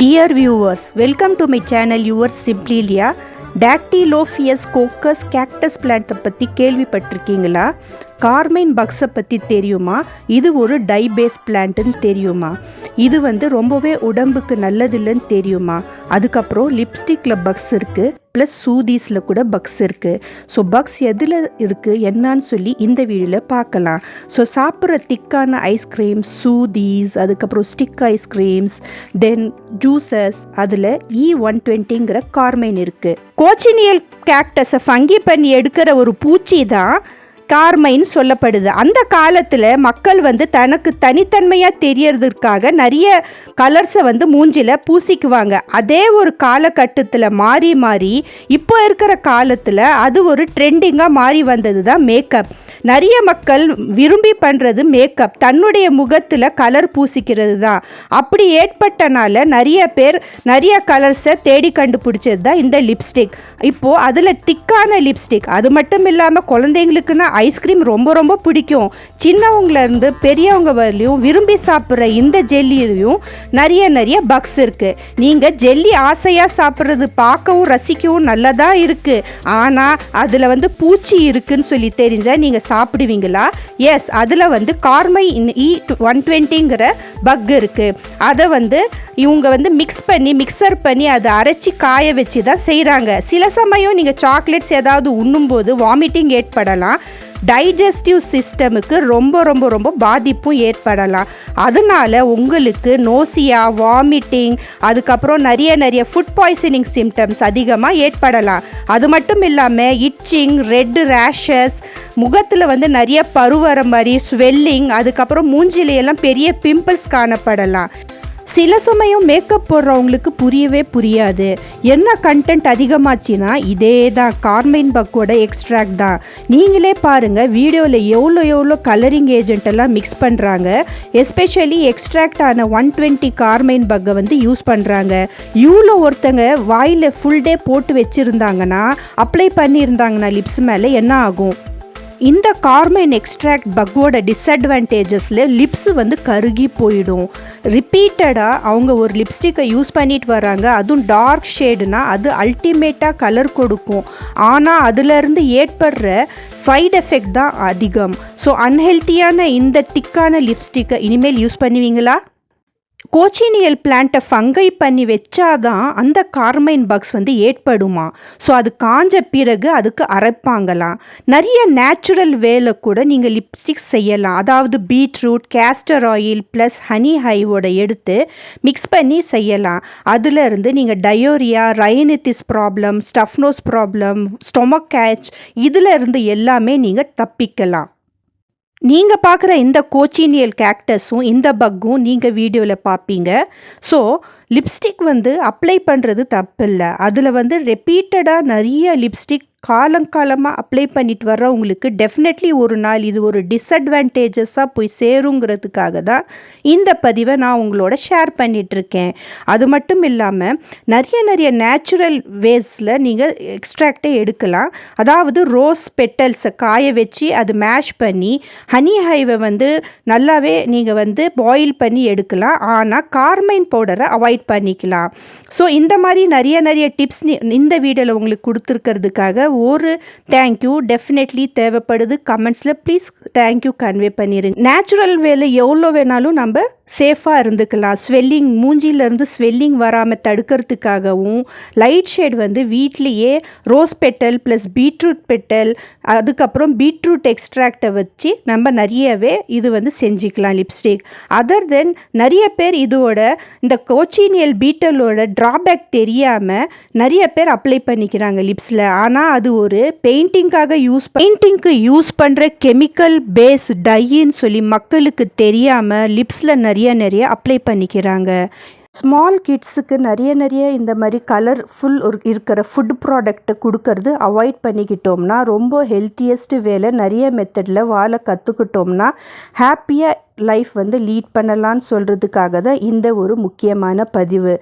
Dear viewers, welcome to my channel yours Simplylia. Dactylophilus coccus cactus plant பற்றி கேள்விப்பட்டிருக்கீங்களா? Carmine பக்ஸை பற்றி தெரியுமா? இது ஒரு டைபேஸ் பிளான்ட்டுன்னு தெரியுமா? இது ரொம்பவே உடம்புக்கு நல்லதில்லைன்னு தெரியுமா? அதுக்கப்புறம் லிப்ஸ்டிக்கில் பக்ஸ் இருக்குது, ப்ளஸ் சூதீஸில் கூட பக்ஸ் இருக்குது. ஸோ பக்ஸ் எதில் இருக்குது என்னன்னு சொல்லி இந்த வீடியோவில் பார்க்கலாம். ஸோ சாப்பிட்ற திக்கான ஐஸ்கிரீம்ஸ், சூதீஸ், அதுக்கப்புறம் ஸ்டிக் ஐஸ்கிரீம்ஸ், தென் ஜூஸஸ், அதில் E120ங்கிற கார்மைன் இருக்குது. கோச்சினியல் கேக்டஸை ஃபங்கி பண்ணி எடுக்கிற ஒரு பூச்சி தான் கார்மைன் சொல்லப்படுது. அந்த காலத்தில் மக்கள் தனக்கு தனித்தன்மையாக தெரியறதுக்காக நிறைய கலர்ஸை மூஞ்சில் பூசிக்குவாங்க. அதே ஒரு காலகட்டத்தில் மாறி மாறி இப்போ இருக்கிற காலத்தில் அது ஒரு ட்ரெண்டிங்காக மாறி வந்தது தான் மேக்கப். நிறைய மக்கள் விரும்பி பண்ணுறது மேக்கப், தன்னுடைய முகத்தில் கலர் பூசிக்கிறது தான். அப்படி ஏற்பட்டனால நிறைய பேர் நிறைய கலர்ஸை தேடி கண்டுபிடிச்சது தான் இந்த லிப்ஸ்டிக். இப்போது அதில் திக்கான லிப்ஸ்டிக், அது மட்டும் இல்லாமல் குழந்தைங்களுக்குன்னா ஐஸ்கிரீம் ரொம்ப ரொம்ப பிடிக்கும். சின்னவங்கலேருந்து பெரியவங்க வரலையும் விரும்பி சாப்பிட்ற இந்த ஜெல்லிலையும் நிறைய பக்ஸ் இருக்குது. நீங்கள் ஜெல்லி ஆசையாக சாப்பிட்றது பார்க்கவும் ரசிக்கவும் நல்லதாக இருக்குது. ஆனால் அதில் பூச்சி இருக்குன்னு சொல்லி தெரிஞ்சால் நீங்கள் சாப்பிடுவீங்களா? எஸ், அதில் கார்மைன் E120ங்கிற பக் இருக்குது. அதை இவங்க மிக்சர் பண்ணி அதை அரைச்சி காய வச்சு தான் செய்கிறாங்க. சில சமயம் நீங்கள் சாக்லேட்ஸ் ஏதாவது உண்ணும்போது வாமிட்டிங் ஏற்படலாம். டைஜஸ்டிவ் சிஸ்டமுக்கு ரொம்ப ரொம்ப ரொம்ப பாதிப்பும் ஏற்படலாம். அதனால் உங்களுக்கு நோசியா, வாமிட்டிங், அதுக்கப்புறம் நிறைய ஃபுட் பாய்சனிங் சிம்டம்ஸ் அதிகமாக ஏற்படலாம். அது மட்டும் இல்லாமல் இட்சிங், ரெட் ரேஷஸ், முகத்தில் நிறைய பருவர மாதிரி ஸ்வெல்லிங், அதுக்கப்புறம் மூஞ்சிலையெல்லாம் பெரிய பிம்பிள்ஸ் காணப்படலாம். சில சமயம் மேக்கப் போடுறவங்களுக்கு புரியவே புரியாது. என்ன கண்டென்ட் அதிகமாச்சுன்னா இதே தான் கார்மைன் பக்கோட எக்ஸ்ட்ராக்ட் தான். நீங்களே பாருங்கள் வீடியோவில் எவ்வளோ கலரிங் ஏஜென்ட் எல்லாம் மிக்ஸ் பண்ணுறாங்க. எஸ்பெஷலி எக்ஸ்ட்ராக்ட் ஆன 120 கார்மைன் பக்கை யூஸ் பண்ணுறாங்க. இவ்வளோ ஒருத்தங்க வாயில் ஃபுல் டே போட்டு வச்சுருந்தாங்கன்னா, அப்ளை பண்ணியிருந்தாங்கன்னா லிப்ஸ் மேலே என்ன ஆகும்? இந்த கார்மைன் எக்ஸ்ட்ராக்ட் பக்கோட டிஸ்அட்வான்டேஜஸில் லிப்ஸு கருகி போயிடும். ரிப்பீட்டடாக அவங்க ஒரு லிப்ஸ்டிக்கை யூஸ் பண்ணிட்டு வராங்க, அதுவும் டார்க் ஷேடுனா அது அல்டிமேட்டாக கலர் கொடுக்கும். ஆனால் அதிலிருந்து ஏற்படுற சைடு எஃபெக்ட் தான் அதிகம். ஸோ அன்ஹெல்த்தியான இந்த திக்கான லிப்ஸ்டிக்கை இனிமேல் யூஸ் பண்ணுவீங்களா? கோச்சினியல் பிளான்ட்டை ஃபங்கை பண்ணி வச்சாதான் அந்த கார்மைன் பக்ஸ் ஏற்படுமா? ஸோ அது காஞ்ச பிறகு அதுக்கு அரைப்பாங்களாம். நிறைய நேச்சுரல் வேலை கூட நீங்கள் லிப்ஸ்டிக் செய்யலாம். அதாவது beetroot, castor oil plus honey ஹைவோட எடுத்து மிக்ஸ் பண்ணி செய்யலாம். அதிலிருந்து நீங்கள் diarrhoea, rhinitis problem, stuffed nose problem, stomach catch, இதிலிருந்து எல்லாமே நீங்கள் தப்பிக்கலாம். நீங்கள் பார்க்குற இந்த கோச்சினியல் கேக்டஸும் இந்த பக்கும் நீங்கள் வீடியோவில் பார்ப்பீங்க. ஸோ லிப்ஸ்டிக் அப்ளை பண்ணுறது தப்பில்லை. அதில் ரிப்பீட்டடாக நிறைய லிப்ஸ்டிக் காலங்காலமாக அப்ளை பண்ணிட்டு வர்றவங்களுக்கு டெஃபினெட்லி ஒரு நாள் இது ஒரு டிஸ்அட்வான்டேஜஸாக போய் சேருங்கிறதுக்காக தான் இந்த பதிவை நான் உங்களோட ஷேர் பண்ணிகிட்ருக்கேன். அது மட்டும் இல்லாமல் நிறைய நேச்சுரல் வேஸில் நீங்கள் எக்ஸ்ட்ராக்டை எடுக்கலாம். அதாவது ரோஸ் பெட்டல்ஸை காய வச்சு அது மேஷ் பண்ணி ஹனி ஹைவை நல்லாவே நீங்கள் பாயில் பண்ணி எடுக்கலாம். ஆனால் கார்மைன் பவுடரை அவாய்ட் பண்ணிக்கலாம். ஸோ இந்த மாதிரி நிறைய டிப்ஸ் இந்த வீடியோவில் உங்களுக்கு கொடுத்துருக்கிறதுக்காக ஒரு தேங்க்யூ டெஃபினெட்லி தேவைப்படுது. கமெண்ட்ஸில் ப்ளீஸ் தேங்க்யூ கன்வே பண்ணிடுங்க. நேச்சுரல் வேலை எவ்வளோ வேணாலும் நம்ம சேஃபாக இருந்துக்கலாம். ஸ்வெல்லிங், மூஞ்சியிலேருந்து ஸ்வெல்லிங் வராமல் தடுக்கிறதுக்காகவும் லைட் ஷேட் வீட்லேயே rose petal plus beetroot petal, அதுக்கப்புறம் பீட்ரூட் எக்ஸ்ட்ராக்டை வச்சு நம்ம நிறையவே இது செஞ்சுக்கலாம் லிப்ஸ்டிக். அதர் தென் நிறைய பேர் இதோட இந்த கோச்சினியல் பீட்டலோட ட்ராபேக் தெரியாமல் நிறைய பேர் அப்ளை பண்ணிக்கிறாங்க லிப்ஸில். ஆனால் அது ஒரு பெயிண்டிங்காக பெயிண்டிங்க்கு யூஸ் பண்ணுற கெமிக்கல் பேஸ் டைன்னு சொல்லி மக்களுக்கு தெரியாமல் லிப்ஸில் நிறைய அப்ளை பண்ணிக்கிறாங்க. ஸ்மால் கிட்ஸுக்கு நிறைய இந்த மாதிரி கலர்ஃபுல் இருக்கிற ஃபுட் ப்ராடக்ட்டை கொடுக்கறது அவாய்ட் பண்ணிக்கிட்டோம்னா ரொம்ப ஹெல்த்தியஸ்ட் வேலை. நிறைய மெத்தடில் வாழ கற்றுக்கிட்டோம்னா ஹாப்பியாக லைஃப் லீட் பண்ணலான்னு சொல்கிறதுக்காக தான் இந்த ஒரு முக்கியமான பதிவு.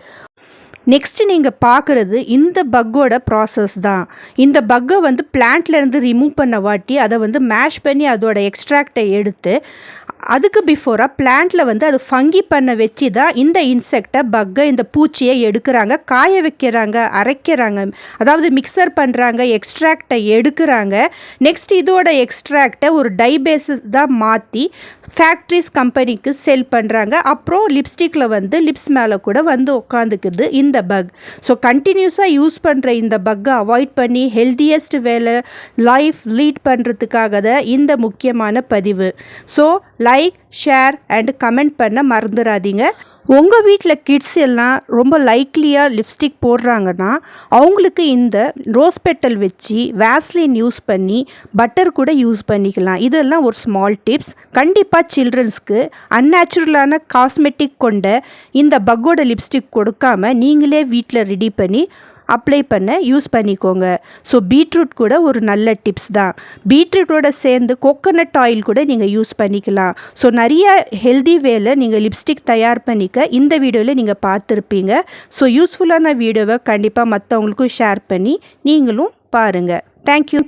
நெக்ஸ்ட்டு நீங்கள் பார்க்குறது இந்த பக்கோட ப்ராசஸ் தான். இந்த பக்கை வந்து பிளான்ட்லேருந்து ரிமூவ் பண்ண வாட்டி அதை வந்து மேஷ் பண்ணி அதோட எக்ஸ்ட்ராக்டை எடுத்து அதுக்கு பிஃபோராக பிளான்ட்டில் வந்து அது ஃபங்கி பண்ண வச்சு தான் இந்த இன்செக்டை பக்கை இந்த பூச்சியை எடுக்கிறாங்க, காய வைக்கிறாங்க, அரைக்கிறாங்க, அதாவது மிக்சர் பண்ணுறாங்க, எக்ஸ்ட்ராக்டை எடுக்கிறாங்க. நெக்ஸ்ட் இதோட எக்ஸ்ட்ராக்டை ஒரு டை பேஸஸ் தான் மாற்றி ஃபேக்ட்ரிஸ் கம்பெனிக்கு செல் பண்ணுறாங்க. அப்புறம் லிப்ஸ்டிக்கில் வந்து லிப்ஸ் மேலே கூட வந்து உட்காந்துக்குது இந்த பக். ஸோ கண்டினியூஸாக யூஸ் பண்ணுற இந்த பக்கை அவாய்ட் பண்ணி ஹெல்த்தியஸ்ட் வேலை லைஃப் லீட் பண்ணுறதுக்காக தான் இந்த முக்கியமான பதிவு. So like, share and comment பண்ண மறந்துடாதீங்க. உங்கள் வீட்டில் கிட்ஸ் எல்லாம் ரொம்ப லைக்லியாக லிப்ஸ்டிக் போடுறாங்கன்னா அவங்களுக்கு இந்த ரோஸ் பெட்டல் வச்சு வேஸ்லின் யூஸ் பண்ணி பட்டர் கூட யூஸ் பண்ணிக்கலாம். இதெல்லாம் ஒரு ஸ்மால் டிப்ஸ். கண்டிப்பாக சில்ட்ரன்ஸ்க்கு அன்நேச்சுரலான காஸ்மெட்டிக் கொண்ட இந்த பக்கோட லிப்ஸ்டிக் கொடுக்காமல் நீங்களே வீட்டில் ரெடி பண்ணி அப்ளை பண்ண யூஸ் பண்ணிக்கோங்க. ஸோ பீட்ரூட் கூட ஒரு நல்ல டிப்ஸ் தான். பீட்ரூட்டோட சேர்ந்து கோகோனட் ஆயில் கூட நீங்கள் யூஸ் பண்ணிக்கலாம். ஸோ நிறைய ஹெல்தி வேல நீங்கள் லிப்ஸ்டிக் தயார் பண்ணிக்க இந்த வீடியோவில் நீங்கள் பார்த்துருப்பீங்க. ஸோ யூஸ்ஃபுல்லான வீடியோவை கண்டிப்பாக மற்றவங்களுக்கும் ஷேர் பண்ணி நீங்களும் பாருங்கள். தேங்க்யூ.